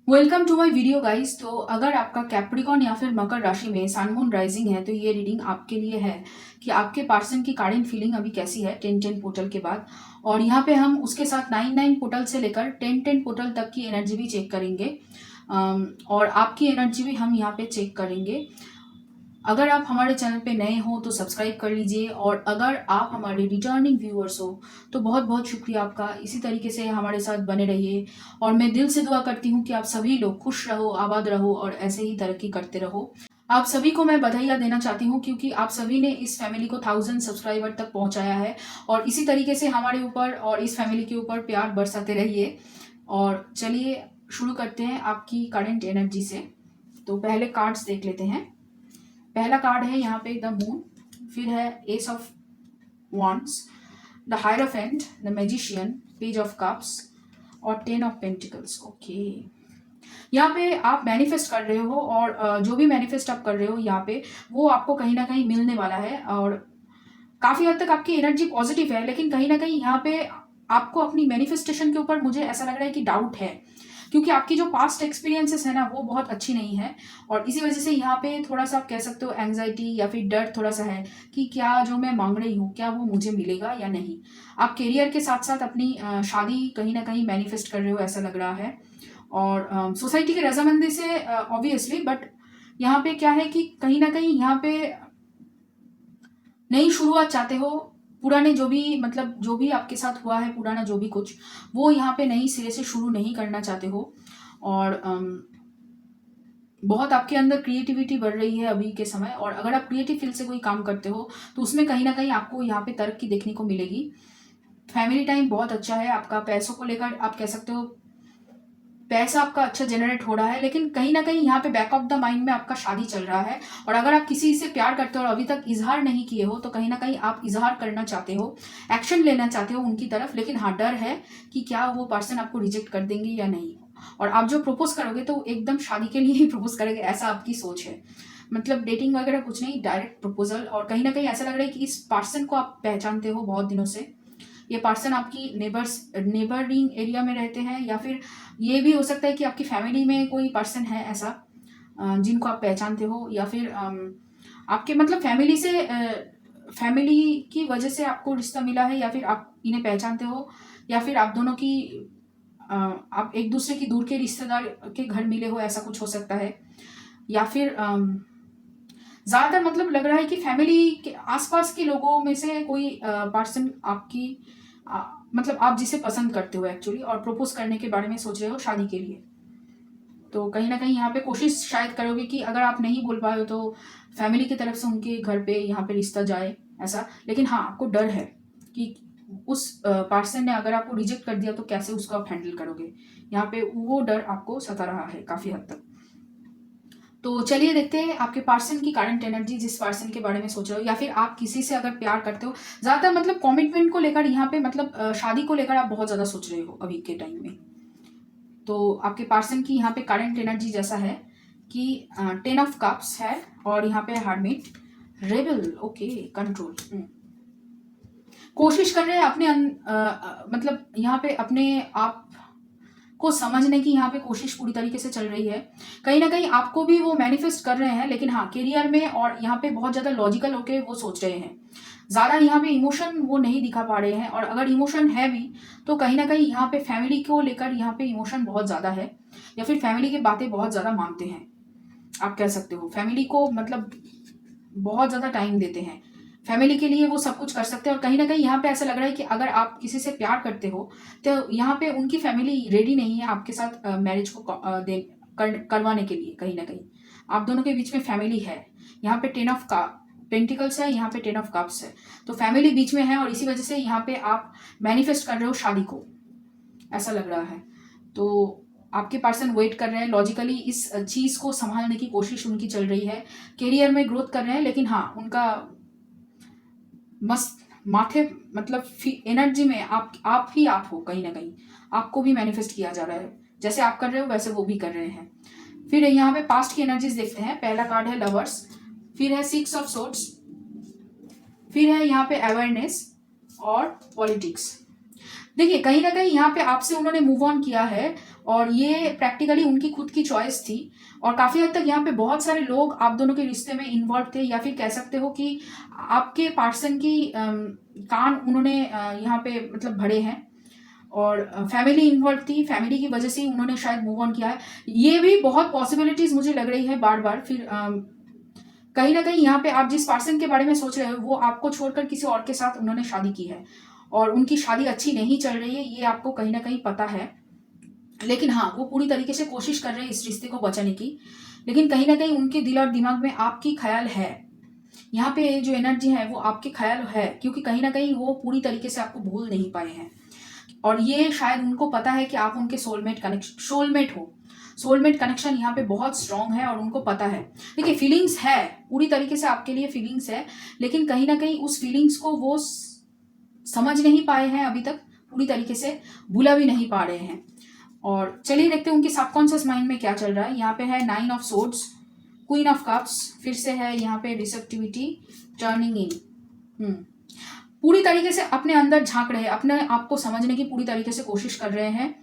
Welcome to my video guys. तो अगर आपका कैप्रिकॉन या फिर मकर राशि में सन मून राइजिंग है तो ये रीडिंग आपके लिए है कि आपके पर्सन की करंट फीलिंग अभी कैसी है 10-10 पोर्टल के बाद। और यहाँ पे हम उसके साथ 9-9 पोर्टल से लेकर 10-10 पोर्टल तक की एनर्जी भी चेक करेंगे। और आपकी एनर्जी भी हम यहाँ पे चेक करेंगे। अगर आप हमारे चैनल पे नए हो तो सब्सक्राइब कर लीजिए, और अगर आप हमारे रिटर्निंग व्यूअर्स हो तो बहुत बहुत शुक्रिया आपका। इसी तरीके से हमारे साथ बने रहिए, और मैं दिल से दुआ करती हूँ कि आप सभी लोग खुश रहो, आबाद रहो और ऐसे ही तरक्की करते रहो। आप सभी को मैं बधाइयाँ देना चाहती हूँ क्योंकि आप सभी ने इस फैमिली को 1000 सब्सक्राइबर तक पहुँचाया है, और इसी तरीके से हमारे ऊपर और इस फैमिली के ऊपर प्यार बरसाते रहिए। और चलिए शुरू करते हैं आपकी करंट एनर्जी से। तो पहले कार्ड्स देख लेते हैं। पहला कार्ड है यहाँ पे द मून, फिर है S of wands, the hierophant, the magician, page of cups और 10 ऑफ पेंटिकल्स। ओके, यहाँ पे आप मैनिफेस्ट कर रहे हो, और जो भी मैनिफेस्ट आप कर रहे हो यहाँ पे वो आपको कहीं ना कहीं मिलने वाला है। और काफी हद तक आपकी एनर्जी पॉजिटिव है, लेकिन कहीं ना कहीं यहाँ पे आपको अपनी मैनिफेस्टेशन के ऊपर मुझे ऐसा लग रहा है कि डाउट है, क्योंकि आपकी जो पास्ट एक्सपीरियंसेस है ना वो बहुत अच्छी नहीं है। और इसी वजह से यहाँ पे थोड़ा सा आप कह सकते हो एंग्जाइटी या फिर डर थोड़ा सा है कि क्या जो मैं मांग रही हूँ क्या वो मुझे मिलेगा या नहीं। आप करियर के साथ साथ अपनी शादी कहीं ना कहीं मैनिफेस्ट कर रहे हो ऐसा लग रहा है, और सोसाइटी की रजामंदी से ऑब्वियसली। बट यहाँ पे क्या है कि कहीं ना कहीं यहाँ पे नई शुरुआत चाहते हो। पुराने जो भी मतलब जो भी आपके साथ हुआ है, पुराना जो भी कुछ, वो यहाँ पे नई सिरे से शुरू नहीं करना चाहते हो। और बहुत आपके अंदर क्रिएटिविटी बढ़ रही है अभी के समय, और अगर आप क्रिएटिव फील्ड से कोई काम करते हो तो उसमें कहीं ना कहीं आपको यहाँ पे तरक्की देखने को मिलेगी। फैमिली टाइम बहुत अच्छा है आपका। पैसों को लेकर आप कह सकते हो पैसा आपका अच्छा जनरेट हो रहा है, लेकिन कहीं ना कहीं यहाँ पे बैक ऑफ द माइंड में आपका शादी चल रहा है। और अगर आप किसी से प्यार करते हो और अभी तक इजहार नहीं किए हो तो कहीं ना कहीं आप इजहार करना चाहते हो, एक्शन लेना चाहते हो उनकी तरफ। लेकिन हाँ, डर है कि क्या वो पर्सन आपको रिजेक्ट कर देंगे या नहीं। और आप जो प्रपोज करोगे तो एकदम शादी के लिए ही प्रपोज करोगे, ऐसा आपकी सोच है। मतलब डेटिंग वगैरह कुछ नहीं, डायरेक्ट प्रपोजल। और कहीं ना कहीं ऐसा लग रहा है कि इस पर्सन को आप पहचानते हो बहुत दिनों से। ये पर्सन आपकी नेबरिंग एरिया में रहते हैं, या फिर ये भी हो सकता है कि आपकी फैमिली में कोई पर्सन है ऐसा जिनको आप पहचानते हो, या फिर आपके मतलब फैमिली की वजह से आपको रिश्ता मिला है, या फिर आप इन्हें पहचानते हो, या फिर आप दोनों की आप एक दूसरे की दूर के रिश्तेदार के घर मिले हो, ऐसा कुछ हो सकता है। या फिर ज़्यादातर मतलब लग रहा है कि फैमिली के आसपास के लोगों में से कोई पर्सन आपकी मतलब आप जिसे पसंद करते हो एक्चुअली, और प्रपोज करने के बारे में सोच रहे हो शादी के लिए। तो कहीं ना कहीं यहाँ पे कोशिश शायद करोगे कि अगर आप नहीं बोल पाए हो तो फैमिली की तरफ से उनके घर पे यहाँ पे रिश्ता जाए ऐसा। लेकिन हाँ, आपको डर है कि उस पर्सन ने अगर आपको रिजेक्ट कर दिया तो कैसे उसको आप हैंडल करोगे। यहाँ पे वो डर आपको सता रहा है काफ़ी हद तक। तो चलिए देखते हैं आपके पर्सन की करंट एनर्जी, जिस पर्सन के बारे में सोच रहे हो, या फिर आप किसी से अगर प्यार करते हो। ज़्यादातर मतलब कमिटमेंट को लेकर यहाँ पे मतलब शादी को लेकर आप बहुत ज़्यादा सोच रहे हो अभी के टाइम में। तो आपके पर्सन की यहाँ पे करंट एनर्जी जैसा है कि 10 ऑफ कप्स है, और यहाँ पे हार्मिट, रेबल, ओके, कंट्रोल। कोशिश कर रहे हैं अपने मतलब यहाँ पे अपने आप को समझने की यहाँ पे कोशिश पूरी तरीके से चल रही है। कहीं ना कहीं आपको भी वो मैनिफेस्ट कर रहे हैं, लेकिन हाँ करियर में और यहाँ पे बहुत ज़्यादा लॉजिकल होके वो सोच रहे हैं। ज़्यादा यहाँ पे इमोशन वो नहीं दिखा पा रहे हैं, और अगर इमोशन है भी तो कहीं ना कहीं यहाँ पे फैमिली को लेकर यहाँ पे इमोशन बहुत ज़्यादा है, या फिर फैमिली की बातें बहुत ज़्यादा मानते हैं। आप कह सकते हो फैमिली को मतलब बहुत ज़्यादा टाइम देते हैं, फैमिली के लिए वो सब कुछ कर सकते हैं। और कहीं ना कहीं यहाँ पे ऐसा लग रहा है कि अगर आप किसी से प्यार करते हो तो यहाँ पे उनकी फैमिली रेडी नहीं है आपके साथ मैरिज को करवाने के लिए। कहीं ना कहीं आप दोनों के बीच में फैमिली है। यहाँ पे 10 ऑफ पेंटिकल्स है, यहाँ पे 10 ऑफ कप्स है, तो फैमिली बीच में है, और इसी वजह से यहाँ पे आप मैनिफेस्ट कर रहे हो शादी को, ऐसा लग रहा है। तो आपके पर्सन वेट कर रहे हैं लॉजिकली, इस चीज़ को संभालने की कोशिश उनकी चल रही है। करियर में ग्रोथ कर रहे हैं, लेकिन हाँ उनका मस्त माथे मतलब एनर्जी में आप ही आप हो। कहीं ना कहीं आपको भी मैनिफेस्ट किया जा रहा है, जैसे आप कर रहे हो वैसे वो भी कर रहे हैं। फिर यहाँ पे पास्ट की एनर्जीज देखते हैं। पहला कार्ड है लवर्स, फिर है 6 ऑफ सोर्ड्स, फिर है यहाँ पे अवेयरनेस और पॉलिटिक्स। देखिए कहीं न कहीं यहाँ पे आपसे उन्होंने मूव ऑन किया है और ये प्रैक्टिकली उनकी खुद की चॉइस थी और काफ़ी हद तक यहाँ पे बहुत सारे लोग आप दोनों के रिश्ते में इन्वॉल्व थे या फिर कह सकते हो कि आपके पर्सन की कान उन्होंने यहाँ पे मतलब भरे हैं और फैमिली इन्वॉल्व थी, फैमिली की वजह से ही उन्होंने शायद मूव ऑन किया है। ये भी बहुत पॉसिबिलिटीज़ मुझे लग रही है बार-बार। फिर कहीं न कहीं यहाँ पे आप जिस पर्सन के बारे में सोच रहे हो वो आपको छोड़कर किसी और के साथ उन्होंने शादी की है और उनकी शादी अच्छी नहीं चल रही है, ये आपको कहीं न कहीं पता है। लेकिन हाँ, वो पूरी तरीके से कोशिश कर रहे हैं इस रिश्ते को बचाने की, लेकिन कहीं न कहीं उनके दिल और दिमाग में आपकी ख़्याल है। यहाँ पे जो एनर्जी है वो आपके ख़्याल है क्योंकि कहीं न कहीं वो पूरी तरीके से आपको भूल नहीं पाए हैं और ये शायद उनको पता है कि आप उनके सोलमेट हो। सोलमेट कनेक्शन यहाँ पे बहुत स्ट्रॉन्ग है और उनको पता है। देखिए फीलिंग्स है, पूरी तरीके से आपके लिए फीलिंग्स है, लेकिन कहीं न कहीं उस फीलिंग्स को वो समझ नहीं पाए हैं अभी तक, पूरी तरीके से भूला भी नहीं पा रहे हैं। और चलिए देखते हैं उनके सबकॉन्शियस माइंड में क्या चल रहा है। यहाँ पे है 9 of swords, queen of cups, फिर से है यहाँ पे रिसेप्टिविटी, टर्निंग इन। पूरी तरीके से अपने अंदर झांक रहे हैं, अपने आप को समझने की पूरी तरीके से कोशिश कर रहे हैं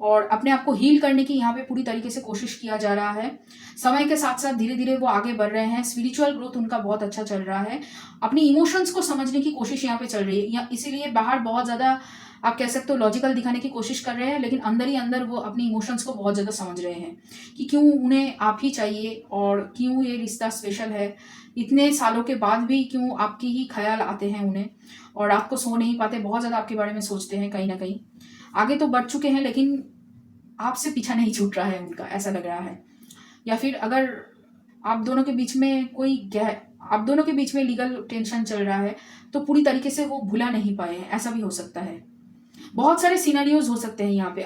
और अपने आप को हील करने की यहाँ पे पूरी तरीके से कोशिश किया जा रहा है। समय के साथ साथ धीरे धीरे वो आगे बढ़ रहे हैं। स्पिरिचुअल ग्रोथ उनका बहुत अच्छा चल रहा है। अपनी इमोशंस को समझने की कोशिश यहाँ पे चल रही है, इसीलिए बाहर बहुत ज़्यादा आप कह सकते हो लॉजिकल दिखाने की कोशिश कर रहे हैं, लेकिन अंदर ही अंदर वो अपनी इमोशंस को बहुत ज़्यादा समझ रहे हैं कि क्यों उन्हें आप ही चाहिए और क्यों ये रिश्ता स्पेशल है। इतने सालों के बाद भी क्यों आपके ही ख्याल आते हैं उन्हें और आपको सो नहीं पाते, बहुत ज़्यादा आपके बारे में सोचते हैं। कहीं ना कहीं आगे तो बढ़ चुके हैं लेकिन आपसे पीछा नहीं छूट रहा है उनका, ऐसा लग रहा है। या फिर अगर आप दोनों के बीच में आप दोनों के बीच में लीगल टेंशन चल रहा है तो पूरी तरीके से वो भुला नहीं पाए हैं, ऐसा भी हो सकता है। बहुत सारे सिनेरियोज हो सकते हैं यहाँ पे।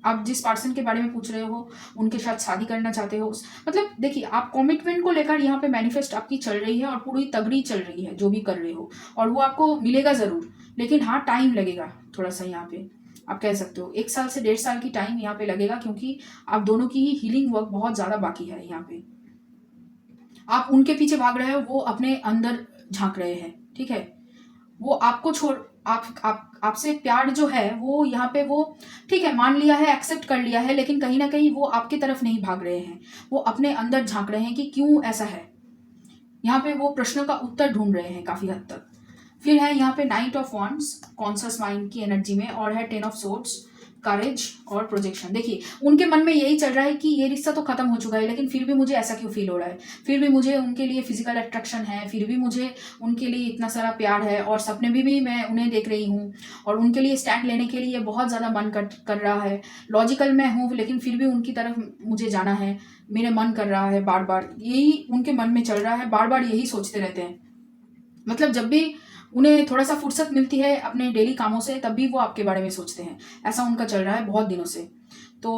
आप जिस पर्सन के बारे में पूछ रहे हो उनके साथ शादी करना चाहते हो, मतलब देखिए आप कमिटमेंट को लेकर यहाँ पे मैनिफेस्ट आपकी चल रही है और पूरी तगड़ी चल रही है जो भी कर रहे हो, और वो आपको मिलेगा ज़रूर, लेकिन हाँ टाइम लगेगा थोड़ा सा। यहाँ पे आप कह सकते हो 1 साल से 1.5 साल की टाइम यहाँ पे लगेगा क्योंकि आप दोनों की ही हीलिंग वर्क बहुत ज़्यादा बाकी है। यहाँ पे आप उनके पीछे भाग रहे हो, वो अपने अंदर झांक रहे हैं, ठीक है। वो आपको छोड़ आपसे प्यार जो है वो यहाँ पे वो ठीक है मान लिया है, एक्सेप्ट कर लिया है, लेकिन कहीं ना कहीं वो आपकी तरफ नहीं भाग रहे हैं, वो अपने अंदर झांक रहे हैं कि क्यों ऐसा है। यहाँ पे वो प्रश्नों का उत्तर ढूंढ रहे हैं काफी हद तक। फिर है यहाँ पे 9 ऑफ वांड्स कॉन्शियस माइंड की एनर्जी में, और है 10 ऑफ सोर्ड्स करेज और प्रोजेक्शन। देखिए उनके मन में यही चल रहा है कि ये रिश्ता तो खत्म हो चुका है, लेकिन फिर भी मुझे ऐसा क्यों फील हो रहा है, फिर भी मुझे उनके लिए फिजिकल अट्रैक्शन है, फिर भी मुझे उनके लिए इतना सारा प्यार है, और सपने भी मैं उन्हें देख रही हूँ और उनके लिए स्टैंड लेने के लिए बहुत ज़्यादा मन कर रहा है। लॉजिकल मैं हूँ लेकिन फिर भी उनकी तरफ मुझे जाना है, मेरे मन कर रहा है बार बार, यही उनके मन में चल रहा है, बार बार यही सोचते रहते हैं। मतलब जब भी उन्हें थोड़ा सा फुर्सत मिलती है अपने डेली कामों से तब भी वो आपके बारे में सोचते हैं, ऐसा उनका चल रहा है बहुत दिनों से। तो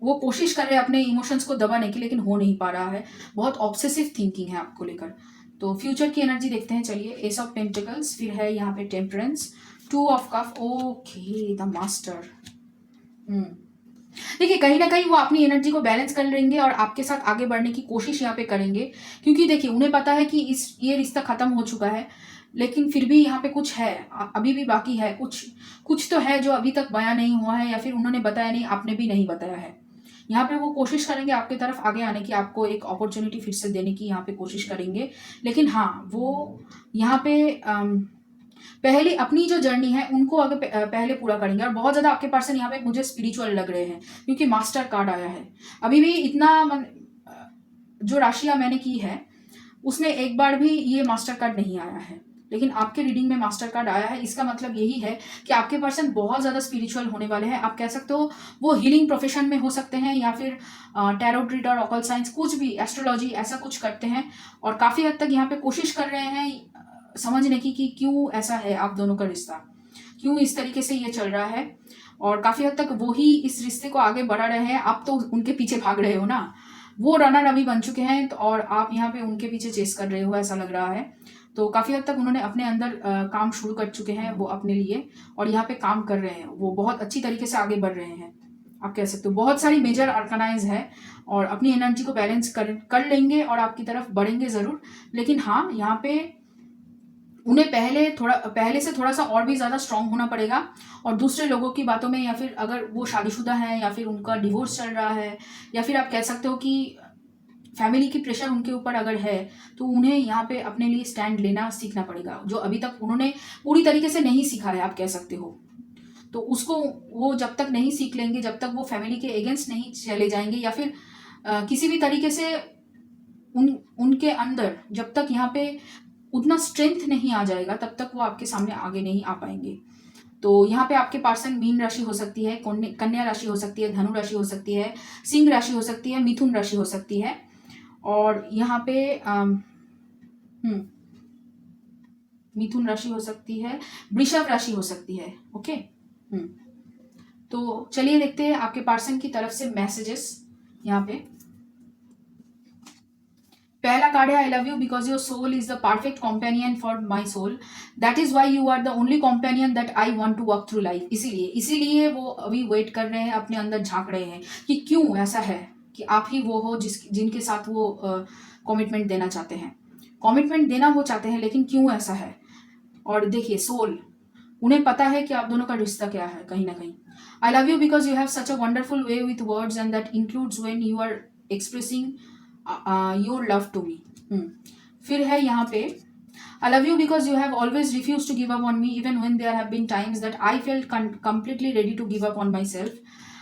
वो कोशिश कर रहे हैं अपने इमोशंस को दबाने की, लेकिन हो नहीं पा रहा है, बहुत ऑब्सेसिव थिंकिंग है आपको लेकर। तो फ्यूचर की एनर्जी देखते हैं चलिए। एस ऑफ पेंटिकल्स, फिर है यहाँ पे temperance, 2 of cup, okay the master. देखिए कहीं ना कहीं वो अपनी एनर्जी को बैलेंस कर लेंगे और आपके साथ आगे बढ़ने की कोशिश यहाँ पे करेंगे, क्योंकि देखिए उन्हें पता है कि ये रिश्ता खत्म हो चुका है, लेकिन फिर भी यहाँ पे कुछ है, अभी भी बाकी है, कुछ तो है जो अभी तक बयां नहीं हुआ है, या फिर उन्होंने बताया नहीं, आपने भी नहीं बताया है। यहाँ पे वो कोशिश करेंगे आपकी तरफ आगे आने की, आपको एक अपॉर्चुनिटी फिर से देने की यहाँ पे कोशिश करेंगे। लेकिन हाँ वो यहाँ पे पहले अपनी जो जर्नी है उनको आगे पहले पूरा करेंगे। और बहुत ज़्यादा आपके पर्सन यहाँ पे मुझे स्पिरिचुअल लग रहे हैं क्योंकि मास्टर कार्ड आया है। अभी भी इतना जो राशियाँ मैंने की है उसमें एक बार भी ये मास्टर कार्ड नहीं आया है, लेकिन आपके रीडिंग में मास्टर कार्ड आया है। इसका मतलब यही है कि आपके पर्सन बहुत ज़्यादा स्पिरिचुअल होने वाले हैं। आप कह सकते हो वो हीलिंग प्रोफेशन में हो सकते हैं, या फिर टैरोट रीडर, ऑकल्ट साइंस, कुछ भी, एस्ट्रोलॉजी, ऐसा कुछ करते हैं। और काफ़ी हद तक यहाँ पे कोशिश कर रहे हैं समझने की कि क्यों ऐसा है आप दोनों का रिश्ता, क्यों इस तरीके से ये चल रहा है। और काफ़ी हद तक वो ही इस रिश्ते को आगे बढ़ा रहे हैं, आप तो उनके पीछे भाग रहे हो ना। वो रनर अभी बन चुके हैं तो, और आप यहाँ पे उनके पीछे चेस कर रहे हो, ऐसा लग रहा है। तो काफ़ी हद तक उन्होंने अपने अंदर काम शुरू कर चुके हैं वो अपने लिए, और यहाँ पे काम कर रहे हैं, वो बहुत अच्छी तरीके से आगे बढ़ रहे हैं। आप कह सकते हो बहुत सारी मेजर ऑर्गेनाइज है और अपनी एनर्जी को बैलेंस कर लेंगे और आपकी तरफ बढ़ेंगे ज़रूर। लेकिन हाँ यहाँ पे उन्हें पहले से थोड़ा सा और भी ज़्यादा स्ट्रांग होना पड़ेगा, और दूसरे लोगों की बातों में, या फिर अगर वो शादीशुदा हैं या फिर उनका डिवोर्स चल रहा है, या फिर आप कह सकते हो कि फैमिली की प्रेशर उनके ऊपर अगर है, तो उन्हें यहाँ पे अपने लिए स्टैंड लेना सीखना पड़ेगा, जो अभी तक उन्होंने पूरी तरीके से नहीं सीखा है, आप कह सकते हो। तो उसको वो जब तक नहीं सीख लेंगे, जब तक वो फैमिली के अगेंस्ट नहीं चले जाएंगे, या फिर किसी भी तरीके से उनके अंदर जब तक यहाँ पे उतना स्ट्रेंथ नहीं आ जाएगा, तब तक वो आपके सामने आगे नहीं आ पाएंगे। तो यहाँ पे आपके पर्सन मीन राशि हो सकती है, कन्या राशि हो सकती है, धनु राशि हो सकती है, सिंह राशि हो सकती है, मिथुन राशि हो सकती है, और यहाँ पे मिथुन राशि हो सकती है, वृषभ राशि हो सकती है। ओके। तो चलिए देखते हैं आपके पर्सन की तरफ से मैसेजेस। यहाँ पे पहला कार्ड है, I love you because your soul is the perfect companion for my soul, that is why you are the only companion that I want to walk through life. इसीलिए वो अभी वेट कर रहे हैं, अपने अंदर झांक रहे हैं कि क्यों ऐसा है कि आप ही वो हो जिनके साथ वो कमिटमेंट देना चाहते हैं। कमिटमेंट देना वो चाहते हैं, लेकिन क्यों ऐसा है। और देखिए सोल, उन्हें पता है कि आप दोनों का रिश्ता क्या है कहीं ना कहीं। I love you because you have such a wonderful way with words and that includes when you are expressing your love to me. फिर है यहाँ पे, I love you because you have always refused to give up on me even when there have been times that I felt completely ready to give up on myself.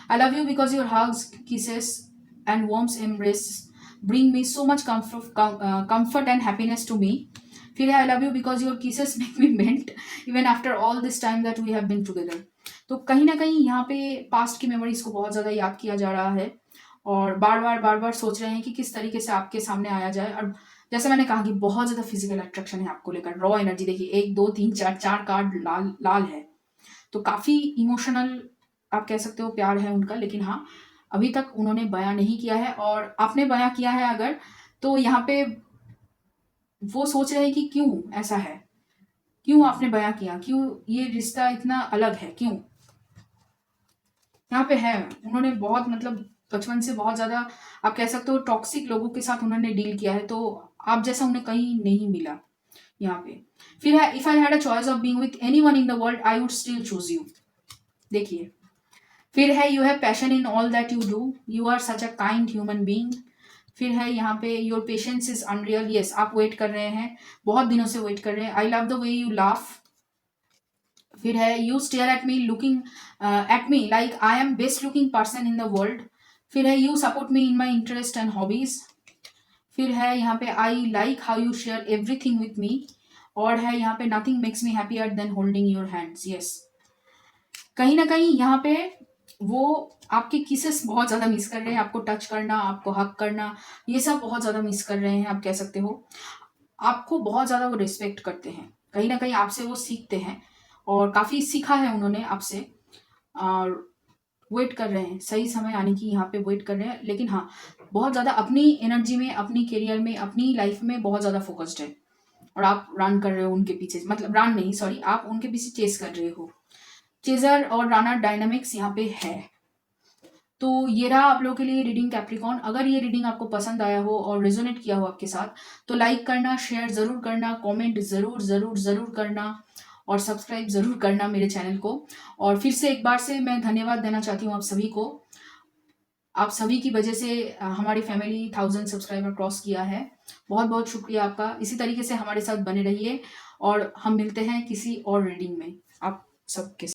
I love you because your hugs, kisses and warm embrace bring me so much comfort and happiness to me. फिर है I love you because your kisses make me melt even after all this time that we have been together. तो कहीं ना कहीं यहाँ पे past की memories को बहुत ज़्यादा याद किया जा रहा है, और बार बार सोच रहे हैं कि किस तरीके से आपके सामने आया जाए। और जैसे मैंने कहा कि बहुत ज़्यादा फिजिकल अट्रैक्शन है आपको लेकर, रॉ एनर्जी देखिए, 1 2 3 4 कार्ड लाल लाल है, तो काफ़ी इमोशनल आप कह सकते हो प्यार है उनका। लेकिन हाँ, अभी तक उन्होंने बयां नहीं किया है, और आपने बयां किया है अगर, तो यहाँ पे वो सोच रहे हैं कि क्यों ऐसा है, क्यों आपने बयां किया, क्यों ये रिश्ता इतना अलग है, क्यों। यहाँ पे है, उन्होंने बहुत मतलब बचपन से बहुत ज़्यादा आप कह सकते हो टॉक्सिक लोगों के साथ उन्होंने डील किया है, तो आप जैसा उन्हें कहीं नहीं मिला यहाँ पे। फिर है, if I had a choice of being with anyone in the world I would still choose you. देखिए, फिर है, you have passion in all that you do, you are such a kind human being. फिर है यहाँ पे, your patience is unreal. Yes, आप wait कर रहे हैं, बहुत दिनों से वेट कर रहे हैं। I love the way you laugh. फिर है, you stare at me looking at me like I am best looking person in the world. फिर है, you support me in my interest and hobbies. फिर है यहाँ पे, I like how you share everything with me. और है यहाँ पे, nothing makes me happier than holding your hands. Yes, कहीं ना कहीं यहाँ पे वो आपके किसेस बहुत ज़्यादा मिस कर रहे हैं, आपको टच करना, आपको हक करना, ये सब बहुत ज़्यादा मिस कर रहे हैं, आप कह सकते हो। आपको बहुत ज़्यादा वो रिस्पेक्ट करते हैं, कहीं ना कहीं आपसे वो सीखते हैं, और काफ़ी सीखा है उन्होंने आपसे, और वेट कर रहे हैं सही समय आने की, यहाँ पे वेट कर रहे हैं। लेकिन हाँ, बहुत ज़्यादा अपनी एनर्जी में, अपनी करियर में, अपनी लाइफ में बहुत ज़्यादा फोकस्ड है, और आप रन कर रहे हो उनके पीछे, मतलब रन नहीं, सॉरी, आप उनके पीछे चेस कर रहे हो। चेजर और रनर डायनामिक्स यहाँ पे है। तो ये रहा आप लोगों के लिए रीडिंग कैप्रिकॉन। अगर ये रीडिंग आपको पसंद आया हो और रेजोनेट किया हो आपके साथ, तो लाइक करना, शेयर ज़रूर करना, कमेंट ज़रूर ज़रूर ज़रूर करना, और सब्सक्राइब ज़रूर करना मेरे चैनल को। और फिर से एक बार से मैं धन्यवाद देना चाहती हूँ आप सभी को। आप सभी की वजह से हमारी फैमिली 1000 सब्सक्राइबर क्रॉस किया है। बहुत बहुत शुक्रिया आपका। इसी तरीके से हमारे साथ बने रहिए, और हम मिलते हैं किसी और रीडिंग में आप सबके